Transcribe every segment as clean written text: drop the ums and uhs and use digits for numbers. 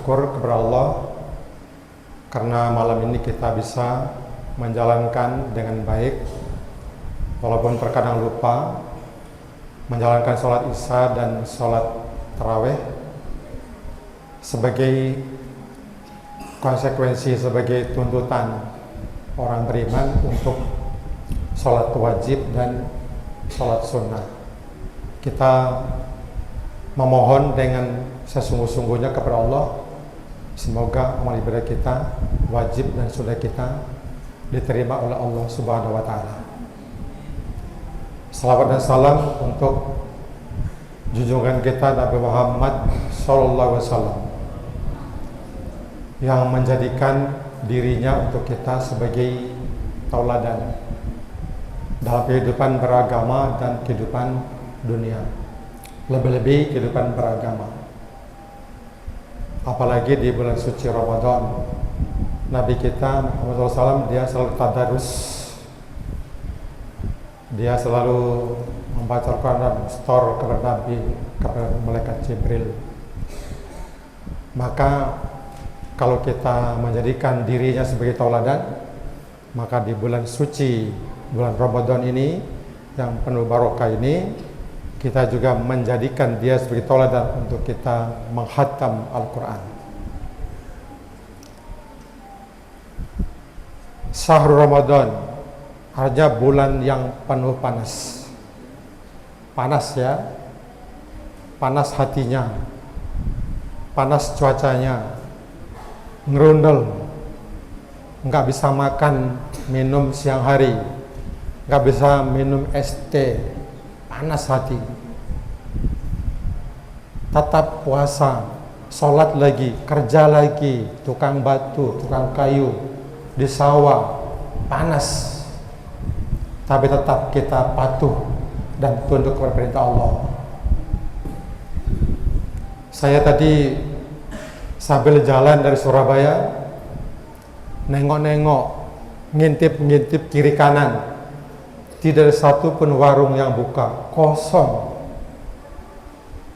bersyukur kepada Allah karena malam ini kita bisa menjalankan dengan baik, walaupun terkadang lupa menjalankan sholat isya dan sholat tarawih sebagai konsekuensi, sebagai tuntutan orang beriman untuk sholat wajib dan sholat sunnah. Kita memohon dengan sesungguh-sungguhnya kepada Allah, semoga amal ibadah kita, wajib dan sunnah kita diterima oleh Allah Subhanahu wa Ta'ala. Salawat dan salam untuk junjungan kita Nabi Muhammad Sallallahu Alaihi Wasallam yang menjadikan dirinya untuk kita sebagai tauladan dalam kehidupan beragama dan kehidupan dunia, lebih-lebih kehidupan beragama. Apalagi di bulan suci Ramadan, Nabi kita Muhammad SAW dia selalu tadarus, dia selalu membaca Al-Quran dan store kepada Nabi, kepada malaikat Jibril. Maka kalau kita menjadikan dirinya sebagai tauladan, maka di bulan suci, bulan Ramadan ini yang penuh barokah ini, kita juga menjadikan dia sebagai tauladan untuk kita menghatam Al-Quran. Syahrul Ramadan artinya bulan yang penuh panas. Panas ya, panas hatinya, panas cuacanya, ngerundel, nggak bisa makan minum siang hari, nggak bisa minum es teh, panas hati. Tetap puasa, sholat lagi, kerja lagi, tukang batu, tukang kayu, di sawah, panas. Tapi tetap kita patuh dan tunduk kepada perintah Allah. Saya tadi sambil jalan dari Surabaya, nengok-nengok, ngintip-ngintip kiri kanan, tidak ada satu pun warung yang buka, kosong,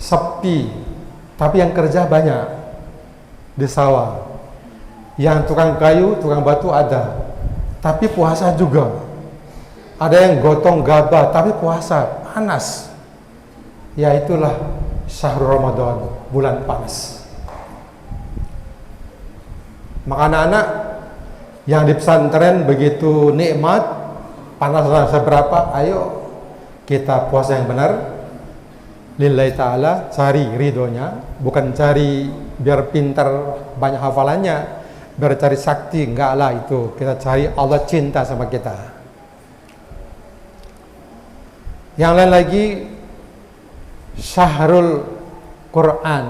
sepi. Tapi yang kerja banyak di sawah. Yang tukang kayu, tukang batu ada, tapi puasa juga. Ada yang gotong gabah, tapi puasa, panas. Ya itulah Syahrul Ramadan, bulan panas. Maka anak-anak yang di pesantren begitu nikmat, panas seberapa, ayo kita puasa yang benar, lillahi ta'ala, cari ridhonya, bukan cari biar pintar banyak hafalannya, biar cari sakti, enggak lah itu, kita cari Allah cinta sama kita. Yang lain lagi, Syahrul Quran.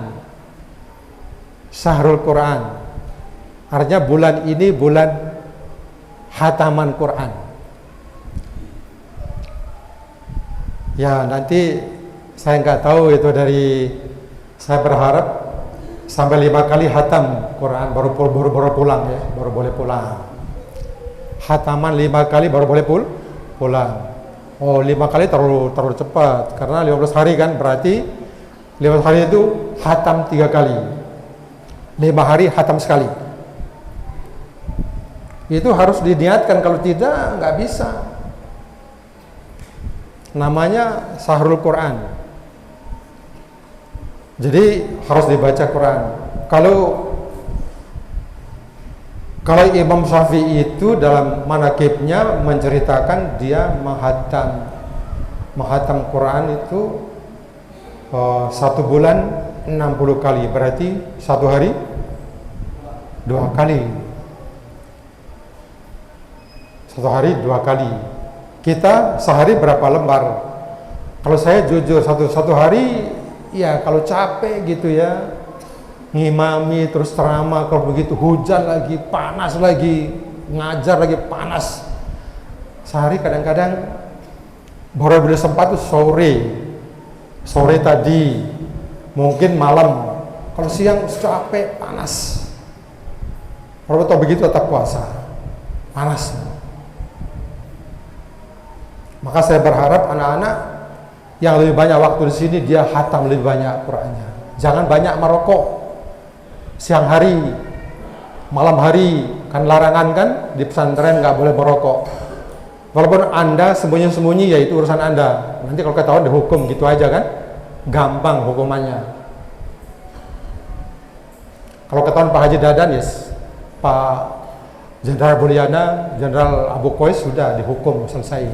Syahrul Quran artinya bulan ini bulan hataman Quran. Ya nanti saya nggak tahu itu dari, saya berharap sampai 5 kali hatam Quran baru pulang ya, baru boleh pulang. Hataman 5 kali baru boleh pulang. Oh 5 kali terlalu cepat, karena 15 hari kan, berarti 15 hari itu hatam 3 kali, 5 hari hatam sekali. Itu harus diniatkan, kalau tidak nggak bisa. Namanya Syahrul Quran. Jadi harus dibaca Quran. Kalau Imam Syafi'i itu dalam manaqibnya menceritakan dia menghatam Quran itu 1 bulan 60 kali, berarti 1 hari 2 kali. 1 hari 2 kali. Kita sehari berapa lembar? Kalau saya jujur satu hari, ya kalau capek gitu ya, ngimami terus ceramah, kalau begitu hujan lagi, panas lagi, ngajar lagi panas, sehari kadang-kadang baru boleh sempat tuh sore tadi, mungkin malam. Kalau siang capek, panas. Kalau tahu begitu tetap puasa, panas. Maka saya berharap anak-anak yang lebih banyak waktu di sini dia hatam lebih banyak Qurannya. Jangan banyak merokok. siang hari, malam hari, kan larangan kan di pesantren nggak boleh merokok. Walaupun Anda sembunyi-sembunyi, ya itu urusan Anda. Nanti kalau ketahuan dihukum gitu aja kan, gampang hukumannya. Kalau ketahuan Pak Haji Dadan, yes, Pak Jenderal Buliana, Jenderal Abu Qais sudah dihukum selesai.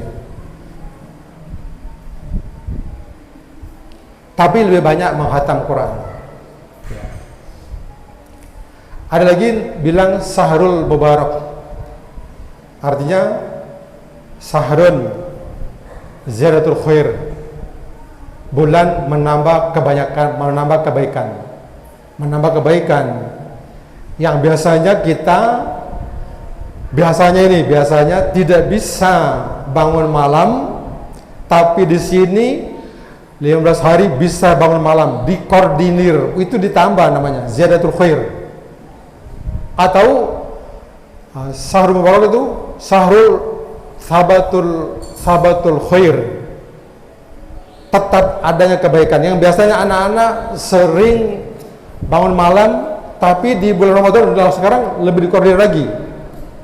Tapi lebih banyak menghatam Quran. Ada lagi bilang Sahrul Mubarak, artinya Sahrun Ziyadatul Khair, bulan menambah kebaikan. Menambah kebaikan yang biasanya biasanya tidak bisa bangun malam, tapi di sini 15 hari bisa bangun malam, dikoordinir, itu ditambah namanya Ziyadatul Khair. Atau Sahrul Mubarak itu Sahrul Sabatul Khair, tetap adanya kebaikan. Yang biasanya anak-anak sering bangun malam, tapi di bulan Ramadan sekarang lebih dikoordinir lagi,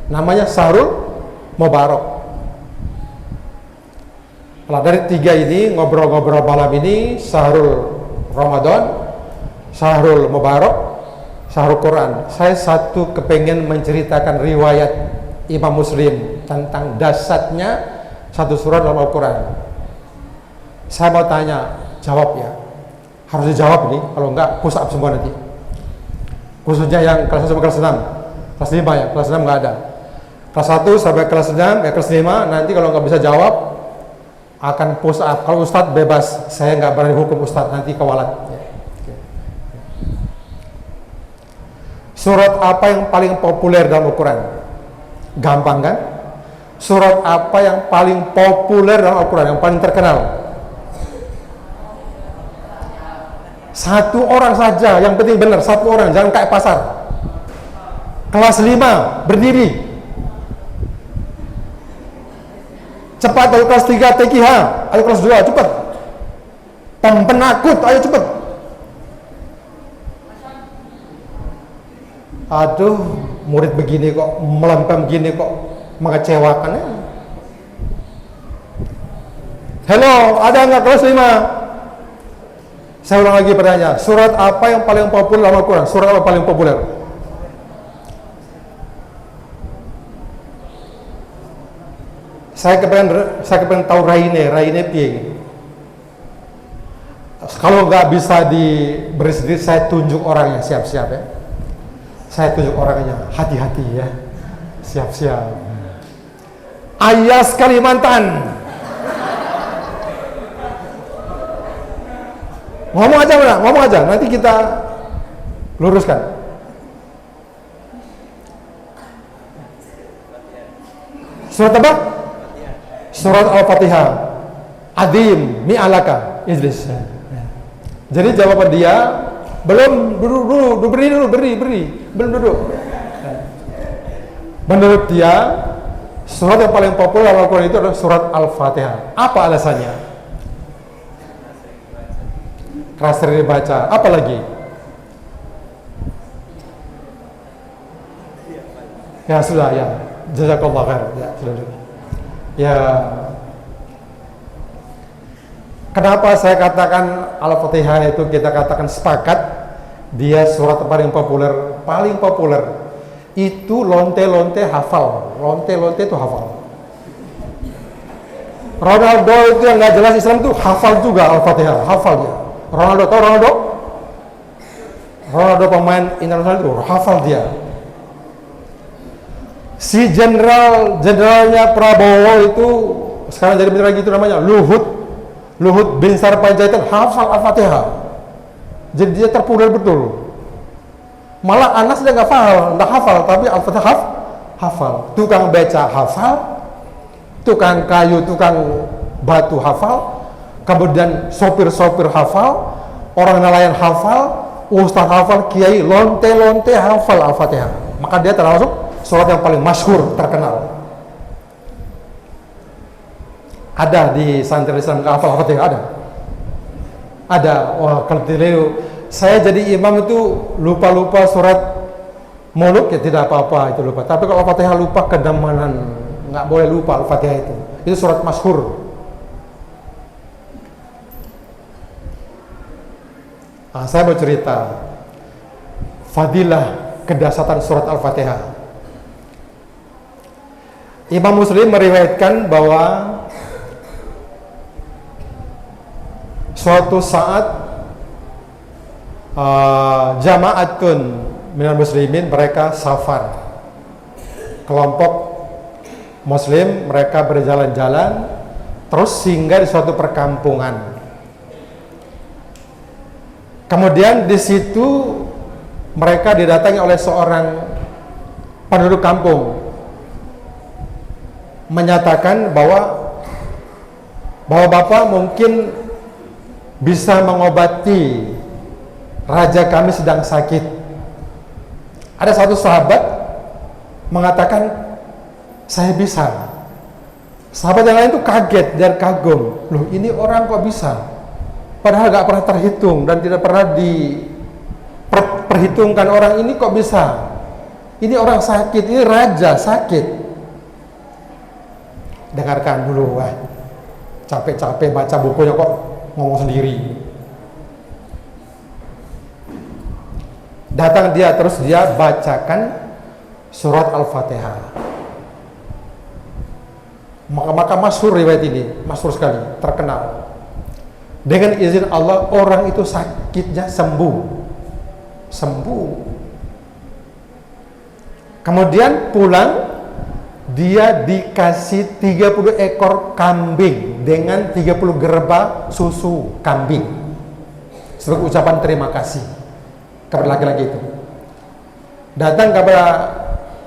namanya Sahrul Mubarak. Nah, dari tiga ini ngobrol-ngobrol malam ini, Sahrul Ramadan, Sahrul Mubarak, Sahrul Quran. Saya satu kepengen menceritakan riwayat Imam Muslim tentang dasarnya satu surat dalam Al-Quran. Saya mau tanya, jawab ya. Harus dijawab nih, kalau enggak push up semua nanti. Khususnya yang kelas 1 sampai kelas 6. Kelas 5 ya, kelas 6 enggak ada. Kelas 1 sampai kelas 6, kelas 5, nanti kalau nggak bisa jawab akan push up. Kalau Ustadz bebas, saya nggak berani hukum Ustadz, nanti kewalat. Surat apa yang paling populer dalam Al-Quran? Gampang kan? Surat apa yang paling populer dalam Al-Quran, yang paling terkenal? Satu orang saja, yang penting benar, satu orang, jangan kayak pasar. Kelas 5, berdiri. Cepat, ayo kelas 3, TQH, ayo kelas 2, cepat. Penakut, ayo cepat. Aduh, murid begini kok, melempem begini kok, mengecewakan ya. Hello, ada nggak kelas 5? Saya ulang lagi pertanyaan, surat apa yang paling populer dalam Al-Quran? Surat apa paling populer? Saya kepengen tahu Raine piye. Kalau nggak bisa diberi sendiri, saya tunjuk orangnya, siap-siap ya. Saya tunjuk orangnya, hati-hati ya, siap-siap. Ayas Kalimantan. Ngomong aja, nanti kita luruskan. Surat apa? Surat Al-Fatihah. Adim mi'alaka Idris. Jadi jawaban dia, belum dulu, beri, belum duduk. Menurut dia, surat yang paling populer dalam Al-Quran itu adalah surat Al-Fatihah. Apa alasannya? Keras sering dibaca. Apa lagi? Ya sudah ya. Jazakallah khair. Ya sudah. Ya. Kenapa saya katakan Al-Fatihah itu kita katakan sepakat dia surat paling populer itu lonte-lonte hafal. Lonte-lonte itu hafal. Ronaldo itu yang nggak jelas Islam itu hafal juga Al-Fatihah, hafal dia. Ronaldo, tahu Ronaldo? Ronaldo pemain internasional itu hafal dia. Si jenderalnya Prabowo itu sekarang jadi menteri lagi itu namanya Luhut bin Sarpanjaitan, hafal Al-Fatihah. Jadi dia terpopuler betul. Malah Anas dia nggak hafal, tapi Al-Fatihah hafal. Tukang beca hafal, tukang kayu, tukang batu hafal, kemudian sopir-sopir hafal, orang nelayan hafal, ustaz hafal, kiai lonte-lonte hafal Al-Fatihah. Maka dia termasuk surat yang paling masyhur, terkenal. Ada di santri Islam hafal Al-Fatihah, ada. Wah, kalau dilihat saya jadi imam itu lupa-lupa surat muluk ya tidak apa-apa itu lupa. Tapi kalau Al-Fatihah lupa kedamanan, nggak boleh lupa Al-Fatihah itu. Itu surat masyhur. Nah, saya mau cerita fadilah kedahsyatan surat Al-Fatihah. Imam Muslim meriwayatkan bahwa suatu saat jama'atun minal muslimin, mereka safar, kelompok muslim, mereka berjalan-jalan terus singgah di suatu perkampungan. Kemudian di situ mereka didatangi oleh seorang penduduk kampung, menyatakan bahwa Bapak mungkin bisa mengobati raja kami sedang sakit. Ada satu sahabat mengatakan, saya bisa. Sahabat yang lain itu kaget dan kagum. Loh, ini orang kok bisa? Padahal gak pernah terhitung dan tidak pernah diperhitungkan orang ini kok bisa. Ini orang sakit, ini raja sakit. Dengarkan dulu, wah, capek-capek baca bukunya kok ngomong sendiri. Datang dia, terus dia bacakan surat Al-Fatihah. Maka masyhur riwayat ini, masyhur sekali, terkenal. Dengan izin Allah, orang itu sakitnya sembuh. Kemudian pulang, dia dikasih 30 ekor kambing dengan 30 gerba susu kambing sebagai ucapan terima kasih kepada laki-laki itu. Datang kepada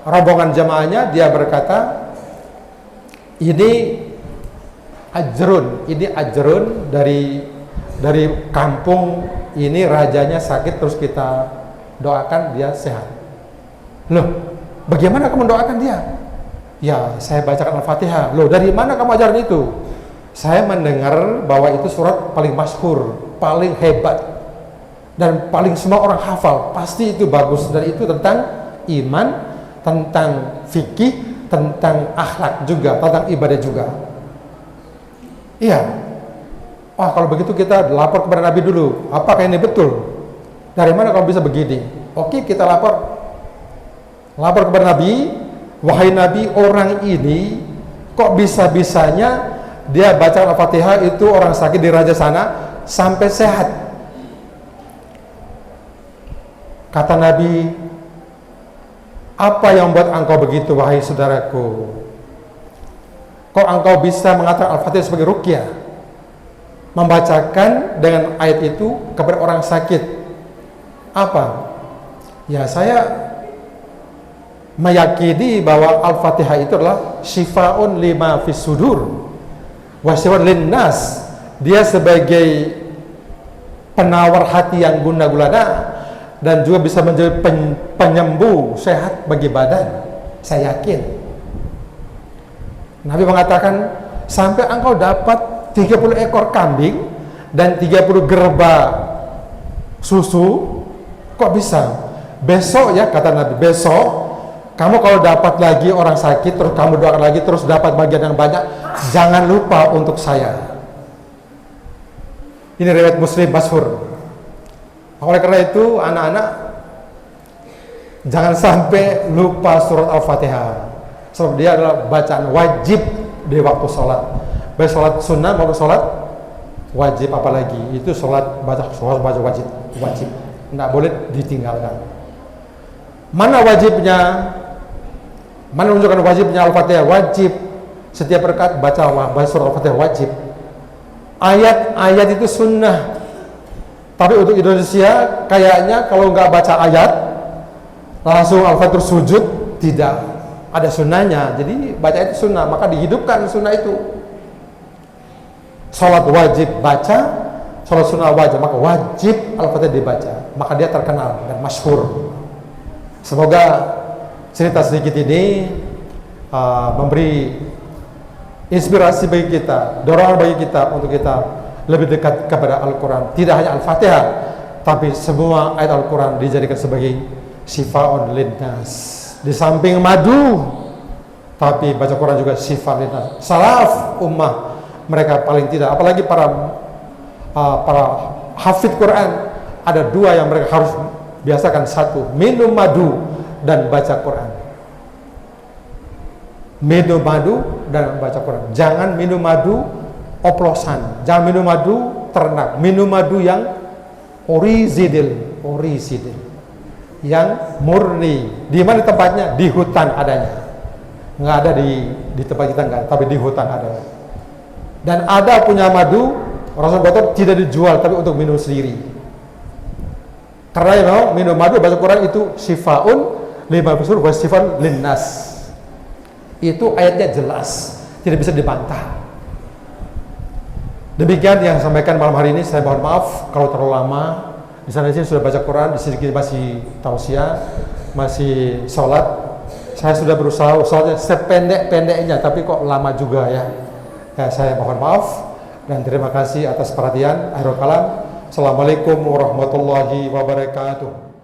rombongan jamaahnya, dia berkata, ini ajrun dari kampung ini, rajanya sakit terus kita doakan dia sehat. Loh, bagaimana kamu doakan dia? Ya, saya bacakan Al-Fatihah. Loh, dari mana kamu ajaran itu? Saya mendengar bahwa itu surat paling masyhur, paling hebat, dan paling semua orang hafal. Pasti itu bagus. Dan itu tentang iman, tentang fikih, tentang akhlak juga, tentang ibadah juga. Iya. Wah, kalau begitu kita lapor kepada Nabi dulu. Apakah ini betul? Dari mana kamu bisa begini? Oke, kita lapor kepada Nabi. Wahai Nabi, orang ini kok bisa-bisanya dia baca Al-Fatihah itu orang sakit di raja sana sampai sehat. Kata Nabi, apa yang membuat engkau begitu, wahai saudaraku? Kok engkau bisa mengatakan Al-Fatihah sebagai ruqyah, membacakan dengan ayat itu kepada orang sakit? Apa? Ya, saya meyakini bahwa Al-Fatihah itu adalah syifaun lima fis sudur wa syifaun linnas. Dia sebagai penawar hati yang gundah gulana dan juga bisa menjadi penyembuh sehat bagi badan. Saya yakin. Nabi mengatakan, sampai engkau dapat 30 ekor kambing dan 30 gerba susu, kok bisa? Besok ya, kata Nabi, besok kamu kalau dapat lagi orang sakit, terus kamu doakan lagi, terus dapat bagian yang banyak, jangan lupa untuk saya. Ini riwayat Muslim masyhur. Oleh karena itu, anak-anak, jangan sampai lupa surat Al-Fatihah. Sebab dia adalah bacaan wajib di waktu sholat. Baik sholat sunnah maupun sholat wajib, apalagi itu sholat baca wajib. Tidak boleh ditinggalkan. Mana wajibnya? Mana menunjukkan wajibnya Al-Fatihah? Wajib. Setiap rakaat baca surah Al-Fatihah wajib. Ayat-ayat itu sunnah. Tapi untuk Indonesia kayaknya kalau nggak baca ayat langsung Al-Fatihah sujud, tidak ada sunnahnya. Jadi baca itu sunnah, maka dihidupkan sunnah itu. Salat wajib baca, salat sunnah wajib, maka wajib Al-Fatihah dibaca. Maka dia terkenal dan masyhur. Semoga cerita sedikit ini memberi inspirasi bagi kita, dorongan bagi kita untuk kita lebih dekat kepada Al-Quran. Tidak hanya Al-Fatihah, Tapi semua ayat Al-Quran dijadikan sebagai syifaun linnas. Di samping madu, tapi baca Quran juga syifa linnas. Salaf ummah, mereka paling tidak, apalagi para hafid Quran, ada dua yang mereka harus biasakan. Satu, minum madu dan baca Quran. Minum madu dan baca Quran. Jangan minum madu oplosan, jangan minum madu ternak, minum madu yang orisinil, yang murni. Di mana tempatnya? Di hutan adanya. Nggak ada di tempat kita, nggak, tapi di hutan ada. Dan ada punya madu Rasul botol tidak dijual, tapi untuk minum sendiri. Karena ya memang minum madu baca Quran itu syifaun lima besar wa syifaun linnas. Itu ayatnya jelas, tidak bisa dibantah. Demikian yang sampaikan malam hari ini. Saya mohon maaf kalau terlalu lama. Di sana sini sudah baca Quran, di sini masih tausiah, masih sholat. Saya sudah berusaha sholatnya sependek-pendeknya, tapi kok lama juga ya. Ya, saya mohon maaf dan terima kasih atas perhatian. Akhirul kalam. Assalamualaikum warahmatullahi wabarakatuh.